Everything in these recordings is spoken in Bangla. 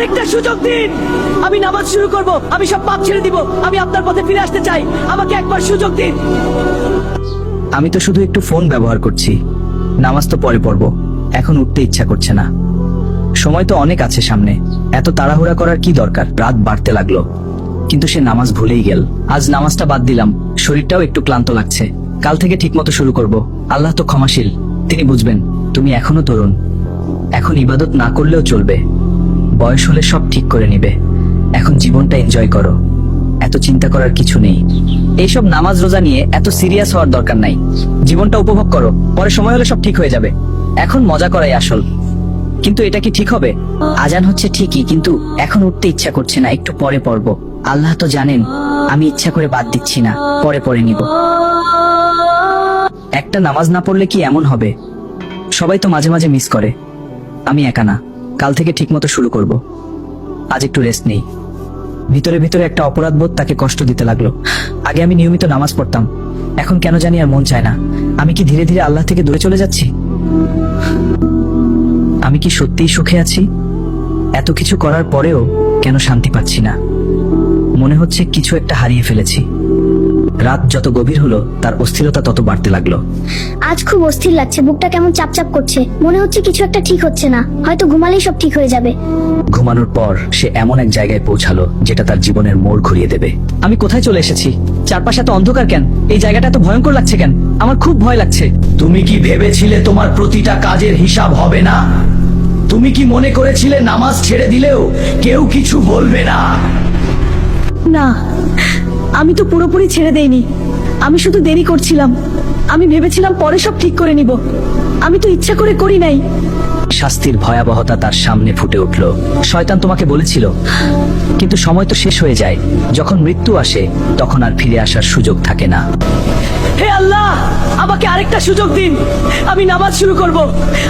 আরেকটা সুযোগ দিন। আমি নামাজ শুরু করব, আমি সব পাপ ছেড়ে দিব, আমি আপনার পথে ফিরে আসতে চাই, আমাকে একবার সুযোগ দিন। আমি তো শুধু একটু ফোন ব্যবহার করছি, নামাজ তো পরে পড়ব, এখন উঠতে ইচ্ছা করছে না। সময় তো অনেক আছে সামনে, এত তাড়াহুড়া করার কি দরকার। রাত বাড়তে লাগলো, কিন্তু সে নামাজ ভুলেই গেল। আজ নামাজটা বাদ দিলাম, শরীরটাও একটু ক্লান্ত লাগছে। কাল থেকে ঠিকমতো শুরু করব। আল্লাহ তো ক্ষমাশীল, তিনি বুঝবেন। তুমি এখনো তরুণ, এখন ইবাদত না করলেও চলবে, বয়স হলে সব ঠিক করে নিবে। এখন জীবনটা এনজয় করো, এত চিন্তা করার কিছু নেই। এইসব নামাজ রোজা নিয়ে এত সিরিয়াস হওয়ার দরকার নাই। জীবনটা উপভোগ করো, পরে সময় হলে সব ঠিক হয়ে যাবে। এখন মজা করাই আসল। কিন্তু এটা কি ঠিক হবে? আজান হচ্ছে ঠিকই, কিন্তু এখন উঠতে ইচ্ছা করছে না, একটু পরে পড়ব। আল্লাহ তো জানেন আমি ইচ্ছা করে বাদ দিচ্ছি না, পরে পড়ে নিব। একটা নামাজ না পড়লে কি এমন হবে? সবাই তো মাঝে মাঝে মিস করে, আমি একা না। কাল থেকে ঠিকমতো শুরু করব। আজ একটু রেস্ট নেই। ভিতরে ভিতরে একটা অপরাধ বোধ তাকে কষ্ট দিতে লাগলো। আগে আমি নিয়মিত নামাজ পড়তাম, এখন কেন জানি আর মন চায় না। আমি কি ধীরে ধীরে আল্লাহ থেকে দূরে চলে যাচ্ছি? আমি কি সত্যিই সুখে আছি? এত কিছু করার পরেও কেন শান্তি পাচ্ছি না? মনে হচ্ছে কিছু একটা হারিয়ে ফেলেছি। রাত যত গভীর হলো তার অস্থিরতা তত বাড়তে লাগলো। আজ খুব অস্থির লাগছে, বুকটা কেমন চাপচাপ করছে। মনে হচ্ছে কিছু একটা ঠিক হচ্ছে না, হয়তো ঘুমালেই সব ঠিক হয়ে যাবে। ঘুমানোর পর সে এমন এক জায়গায় পৌঁছালো যেটা তার জীবনের মোড় ঘুরিয়ে দেবে। আমি কোথায় চলে এসেছি? চারপাশে এত অন্ধকার কেন? এই জায়গাটা এত ভয়ঙ্কর লাগছে কেন? আমার খুব ভয় লাগছে। তুমি কি ভেবেছিলে তোমার প্রতিটা কাজের হিসাব হবে না? তুমি কি মনে করেছিলে নামাজ ছেড়ে দিলেও কেউ কিছু বলবে না? না, আমি তো পুরোপুরি ছেড়ে দেইনি। আমি শুধু দেরি করছিলাম। আমি ভেবেছিলাম পরে সব ঠিক করে নিব। আমি তো ইচ্ছা করে করি নাই। শাস্তির ভয়াবহতা তার সামনে ফুটে উঠল। শয়তান তোমাকে বলেছিল, কিন্তু সময় তো শেষ হয়ে যায়। যখন মৃত্যু আসে তখন আর ফিরে আসার সুযোগ থাকে না। হে আল্লাহ, আমাকে আরেকটা সুযোগ দিন। আমি নামাজ শুরু করব,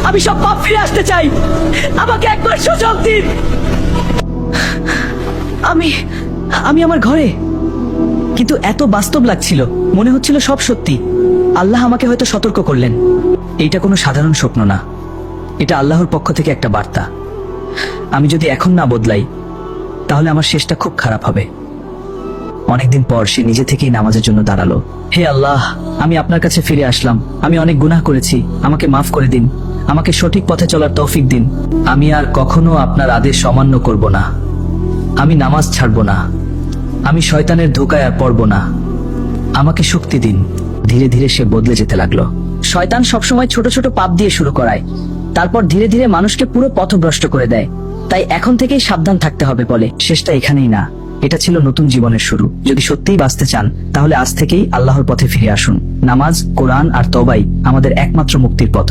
আমি সব পাপ ফিরে আসতে চাই, আমাকে একবার সুযোগ দিন। আমি আমার ঘরে, কিন্তু এত বাস্তব লাগছিল, মনে হচ্ছিল সব সত্যি। আল্লাহ আমাকে হয়তো সতর্ক করলেন। এইটা কোনো সাধারণ স্বপ্ন না, এটা আল্লাহর পক্ষ থেকে একটা বার্তা। আমি যদি এখন না বদলাই তাহলে আমার শেষটা খুব খারাপ হবে। অনেকদিন পর সে নিজে থেকেই নামাজের জন্য দাঁড়ালো। হে আল্লাহ, আমি আপনার কাছে ফিরে আসলাম। আমি অনেক গুনাহ করেছি, আমাকে মাফ করে দিন। আমাকে সঠিক পথে চলার তৌফিক দিন। আমি আর কখনো আপনার আদেশ অমান্য করব না। আমি নামাজ ছাড়ব না। আমি শয়তানের ধোঁকায় আর পড়ব না। আমাকে শক্তি দিন। ধীরে ধীরে সে বদলে যেতে লাগলো। শয়তান সবসময় ছোট ছোট পাপ দিয়ে শুরু করায়, তারপর ধীরে ধীরে মানুষকে পুরো পথভ্রষ্ট করে দেয়। তাই এখন থেকেই সাবধান থাকতে হবে বলে। শেষটা এখানেই না, এটা ছিল নতুন জীবনের শুরু। যদি সত্যিই বাঁচতে চান তাহলে আজ থেকেই আল্লাহর পথে ফিরে আসুন। নামাজ, কোরআন আর তওবাই আমাদের একমাত্র মুক্তির পথ।